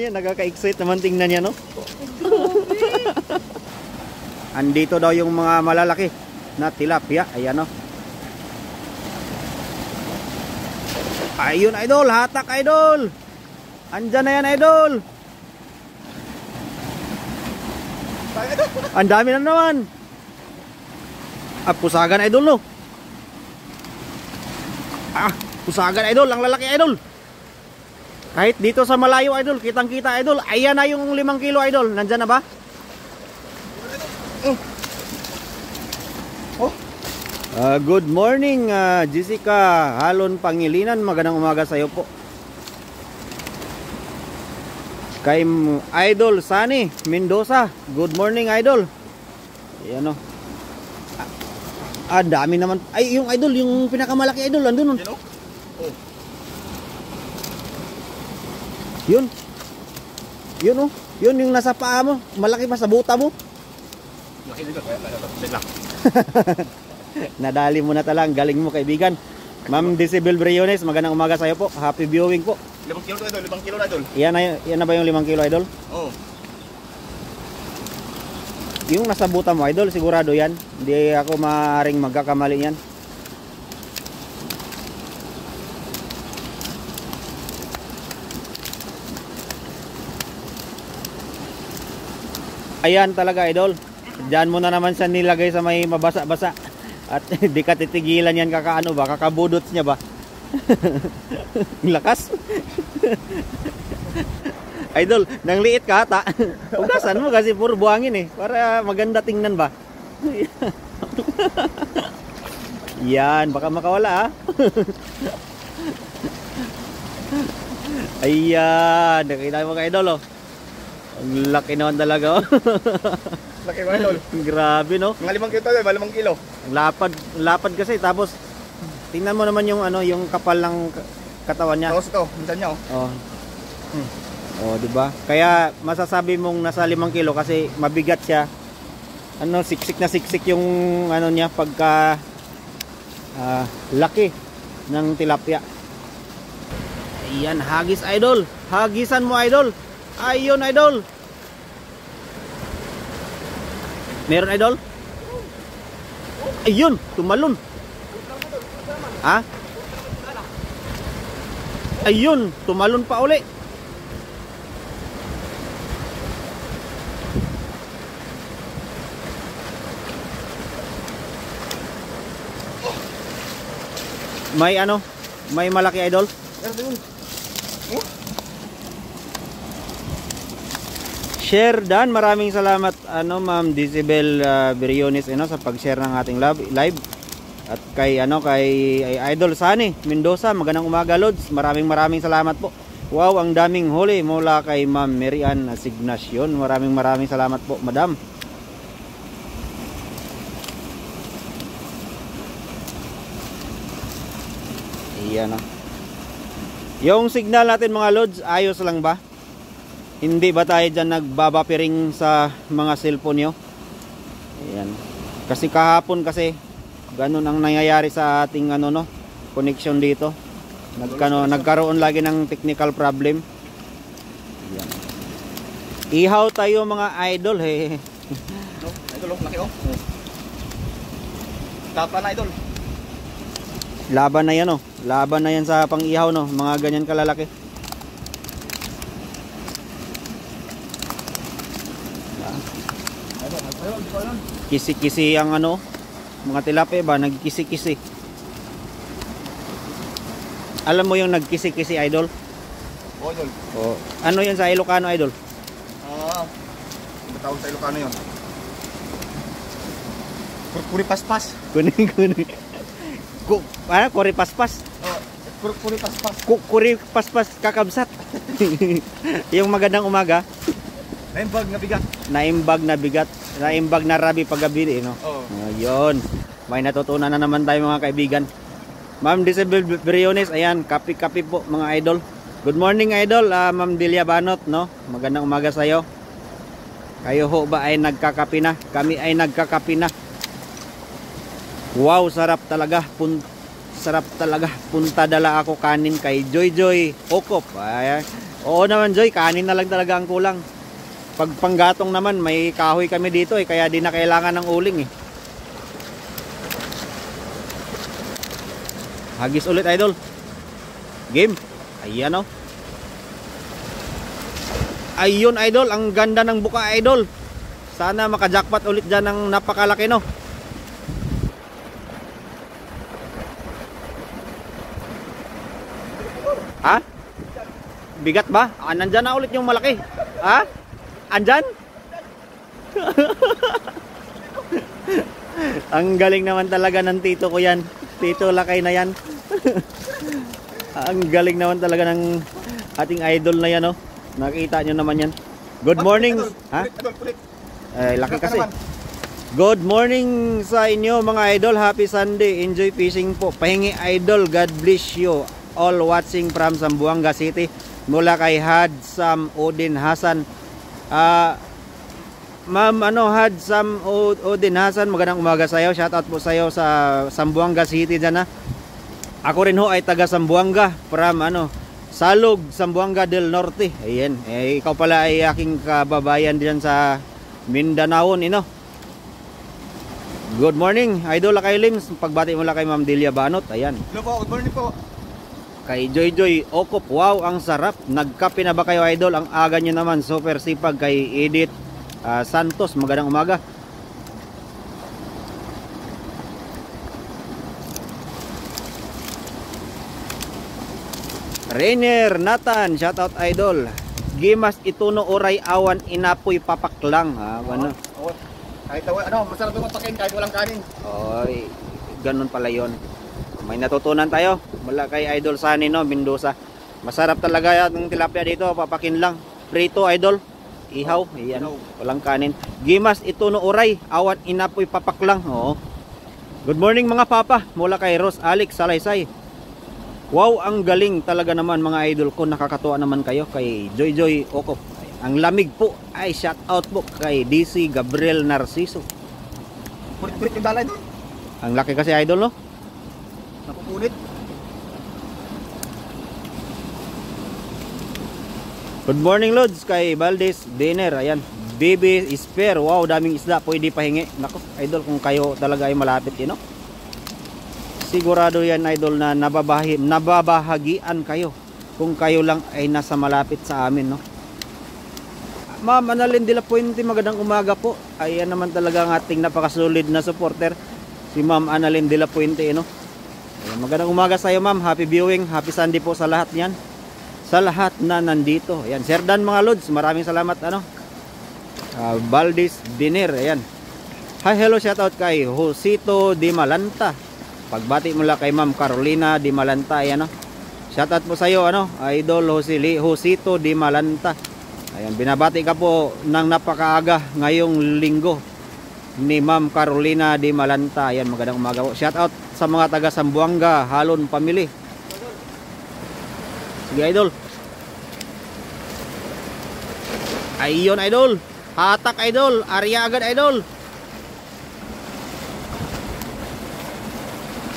Yan, nagkaka-excite naman tingnan niya, no? Andito daw yung mga malalaki na tilapia. Ayan, no? Ayun, idol. Hatak, idol. Andyan na yan, idol. Ang dami na naman. Pusagan, idol, no? Pusagan, idol. Ang lalaki, idol. Kahit dito sa malayo, idol, kitang-kita, idol. Ayan na yung 5 kilo, idol. Nandyan na ba? Good morning, Jessica Halon Pangilinan. Magandang umaga sa iyo po. Kay Idol Sunny Mendoza. Good morning, idol. Ayan, o. Dami naman. Ay, yung idol, yung pinakamalaki, idol, andun. Yun. Yun, oh. Yun yung nasa paa mo. Malaki pa sa buta mo. Nadali mo na talang. Galing mo, kaibigan. Ma'am Decibel Briones, magandang umaga sa iyo po. Happy viewing po. 5 kilo, idol. 5 kilo, idol. Yan na ba yung 5 kilo, idol? Oo. Yung nasa buta mo, idol, sigurado yan. Hindi ako maaaring magkakamali yan. Ayan talaga, idol. Diyan mo na naman siya nilagay sa may mabasa-basa. At di ka titigilan yan, kakaano ba? Kakabudot niya ba? Lakas. Idol, nang liit ka ata. Ugasan mo kasi puro buhangin eh. Para maganda tingnan ba? Yan, baka makawala ha. Ayan, nakita mo ka, idol, oh. Ang laki naman talaga, oh. Laki ba, idol? Grabe, no? Mga 5 kilo, idol. 5 kilo. Lapad kasi, tapos tingnan mo naman yung ano, yung kapal ng katawan niya. Tapos ito, minsan niya, oh. Oh, di ba? Kaya masasabi mong nasa 5 kilo kasi mabigat siya. Ano, siksik na siksik yung ano niya pagka laki ng tilapia. Ayan, hagis, idol. Hagisan mo, idol. Ayun, idol. Meron, idol? Ayun, tumalon. Ha? Ayun, tumalon pa uli. May ano? May malaki, idol? Share dan, maraming salamat ano Ma'am Decibel Briones sa pag-share ng ating live. At kay Idol Sunny Mendoza, magandang umaga, Lods. Maraming salamat po. Wow, ang daming huli mula kay Ma'am Marian Asignacion. Maraming salamat po, Madam. Iyan, oh. Yung signal natin, mga Lods, ayos lang ba? Hindi ba tayo dyan nagbabapiring sa mga cellphone nyo? Ayan. Kasi kahapon kasi ganun ang nangyayari sa ating connection dito. Nagkaroon lagi ng technical problem. Ayan. Ihaw tayo, mga idol, he. Idol, laki, oh. Tapa na, idol. Laban na yan, oh. Laban na yan sa pang-ihaw, no. Mga ganyan kalalaki. Kisi-kisi ang mga tilapia ba, nagkisi-kisi. Alam mo yung nagkisi-kisi, idol? Oo, idol. Oh. Ano yan sa Ilocano, idol? Ano tawag sa Ilocano yun? Kuri paspas. Kuri paspas. Kuri paspas. Kuri paspas kakabsat. Yung magandang umaga. Naimbag na bigat. Naimbag na rabi paggabi, no? Oo. Ayun. May natutunan na naman tayo, mga kaibigan. Ma'am Decibel Briones, ayan, kapi-kapi po, mga idol. Good morning, idol. Ma'am Delia Banot, no? Magandang umaga sa iyo. Kayo ho ba ay nagkakapi na? Kami ay nagkakapi na. Wow, sarap talaga. sarap talaga. Punta dala ako kanin kay Joy Joy Okop. Ayan. Oo naman Joy, kanin na lang talaga ang kulang. Pag panggatong naman, may kahoy kami dito eh, kaya di na kailangan ng uling eh. Hagis ulit idol. Game. Ayan o. Ayun idol, ang ganda ng buka idol. Sana maka-jackpot ulit dyan ng napakalaki no. Ha? Bigat ba? Ah, nandyan na ulit yung malaki. Ha? Andyan? Ang galing naman talaga ng tito ko yan. Tito Lakay na yan. Ang galing naman talaga ng ating idol na yan oh. Nakita nyo naman yan. Good morning. Ha? Laki kasi. Good morning sa inyo mga idol. Happy Sunday. Enjoy fishing po. Pahingi idol. God bless you. All watching from Zamboanga City. Mula kay Hadsam Odin Hasan. Ma'am Hadsam Odin Hasan, magandang umaga sa iyo. Shout out po sa iyo sa Zamboanga City dyan ha. Ako rin ho ay taga Zamboanga from Salog, Zamboanga del Norte. Ayan, ikaw pala ay aking kababayan diyan sa Mindanao no. Good morning, Idol Lakay Lims. Pagbati mo lang kay Ma'am Delia Banot. Ayan. Hello po, good morning po. Kay Joy Joy Okop, wow, ang sarap. Nagkape na ba kayo idol? Ang aga nyo naman, super sipag. Kay Edith Santos, magandang umaga. Rainier Nathan, shout out idol. Gimas ituno oray awan inapoy papaklang. Ano? Kahit masarap yung pagkain kahit walang kanin. Oy, ganun pala yon. May natutunan tayo mula kay Idol Sunny no, Mendoza. Masarap talaga yung tilapia dito, papakin lang. Prito idol, ihaw, ayan, walang kanin. Gimas ituno oray, awan inapoy papaklang. Oo. Good morning mga papa, mula kay Ros Alex Salaysay. Wow, ang galing talaga naman mga idol ko. Nakakatuwa naman kayo kay Joy Joy Okop. Ang lamig po ay shout out po kay DC Gabriel Narciso. Pulit-pulit yung dalay doon. Ang laki kasi idol no. Napupulit. Good morning Lods kay Valdez Dinner. Ayan, baby spare. Wow, daming isda, pwede pahingi. Nako idol, kung kayo talaga ay malapit no, sigurado yan idol na nababahagian kayo kung kayo lang ay nasa malapit sa amin no. Ma'am Annalyn de la Puente, magandang umaga po. Ayan naman talaga ang ating napakasolid na supporter, si Ma'am Annalyn de la Puente no. Ayan, magandang umaga sa iyo ma'am. Happy viewing, happy Sunday po sa lahat niyan, sa lahat na nandito. Ayan, Sir Dan mga Lods, maraming salamat Valdez Dinner. Ayan, hi, hello, shout out kay Josito Di Malanta. Pagbati mula kay Ma'am Carolina Di Malanta. Ayan shout out po sa iyo Idol Josito Di Malanta. Ayan, binabati ka po ng napakaaga ngayong linggo ni Ma'am Carolina Di Malanta. Ayan, magandang umaga po. Shout out sa mga taga Zamboanga Halon Family. Sige idol. Ayun idol, hatak idol, area agad idol.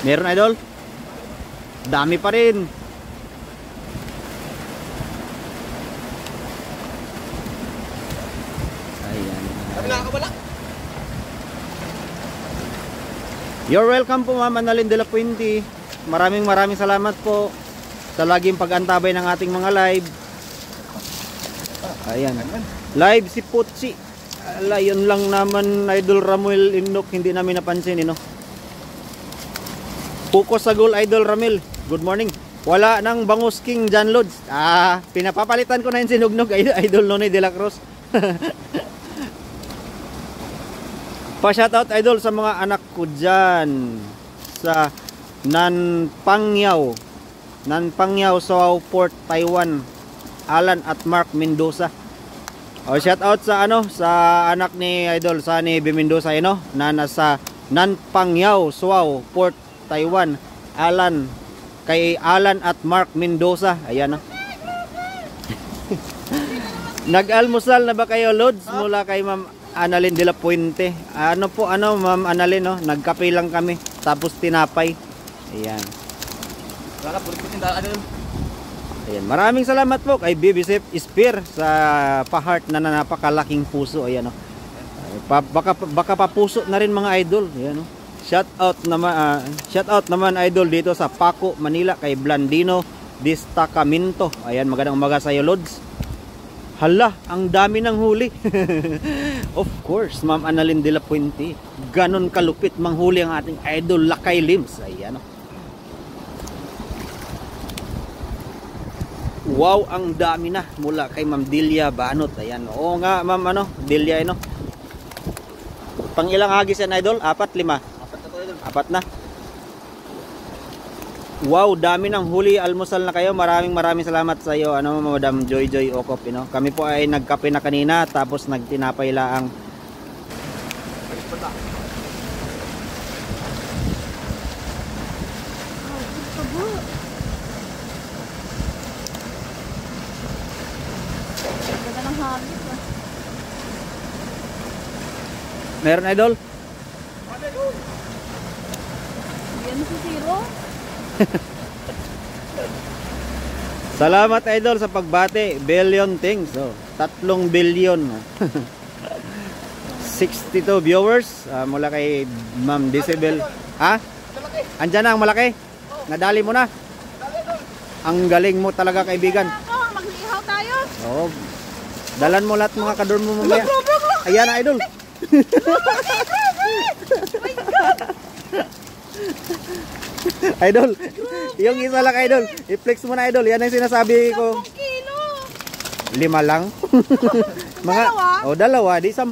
Meron idol? Dami pa rin. Ayan. You're welcome po Ma'am Annalyn de la Puente. Maraming salamat po sa laging pag-antabay ng ating mga live. Ayan. Live si Putsi. Yun lang naman Idol Ramuel Inok, hindi namin napansin Puko sa goal Idol Ramil. Good morning. Wala nang bangus king John Lods. Pinapapalitan ko na yung sinugnog Idol Noni de la Cruz. Pa-shoutout idol sa mga anak ko dyan sa Nanpangyaw, South Taiwan, Alan at Mark Mendoza. Shoutout sa sa anak ni Idol Sunny B. Mendoza na nasa Nanpangyaw, South Taiwan, Alan, kay Alan at Mark Mendoza. Ayan Nag-almusal na ba kayo Lods? Mula kay Ma'am Annalyn de la Puente. Ma'am Annalyn nagkape lang kami tapos tinapay. Ayan. Wala na, pulit yung dala idol. Ayan, maraming salamat po kay Baby Spear sa pa-heart na napakalaking puso. Ayan, oh. Baka pa puso na rin mga idol. Ayan, oh. Shout out naman idol dito sa Paco, Manila kay Blandino Destacamento. Ayan, magandang umaga sa iyo, Lods. Hala, ang dami ng huli. Of course, Ma'am Annalyn de la Puente. Ganon kalupit manghuli ang ating idol Lakay Lims. Ayan, oh. Wow, ang dami na mula kay Ma'am Delia Banot. Ayan. Oo nga, Ma'am Delia Pang ilang hagis yan, idol? 4, 5? 4 na. Wow, dami ng huli. Almusal na kayo. Maraming salamat sa iyo, Madam Joy Okop, Kami po ay nagkape na kanina tapos nagtinapay laang. Meron, idol? Yan si Zero. Salamat, idol, sa pagbati. Billion things. Oh, 3 billion. 62 viewers mula kay Ma'am Decibel. Ha? Andyan na ang malaki? Nadali mo na? Ang galing mo talaga, kaibigan. Mag-ihaw tayo. Oo. Dalan mo lahat mga kador mo mamaya. Ayan na, idol. Idol, yung isa lang, idol. I-flex mo na, idol. Yan ang sinasabi ko. 10 kilo. 5 lang. Mga, dalawa, di 10.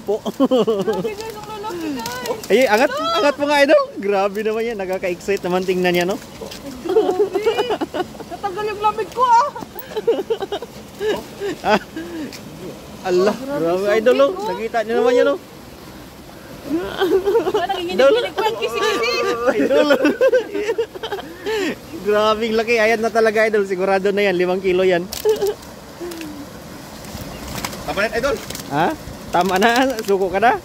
Ay, angat mo nga, idol. Grabe naman yan. Nakaka-excite naman tingnan yan, no? Grabe. Tatagal yung lamig ko, Allah, grabe, idol, no? Nakita niyo naman yan, no? Idol. Kisi-kisi. Idol. Grabing laki. Ayan na talaga, idol. Sigurado na yan. 5 kilo yan. Tama na idol. Ha? Tama na? Suko ka na?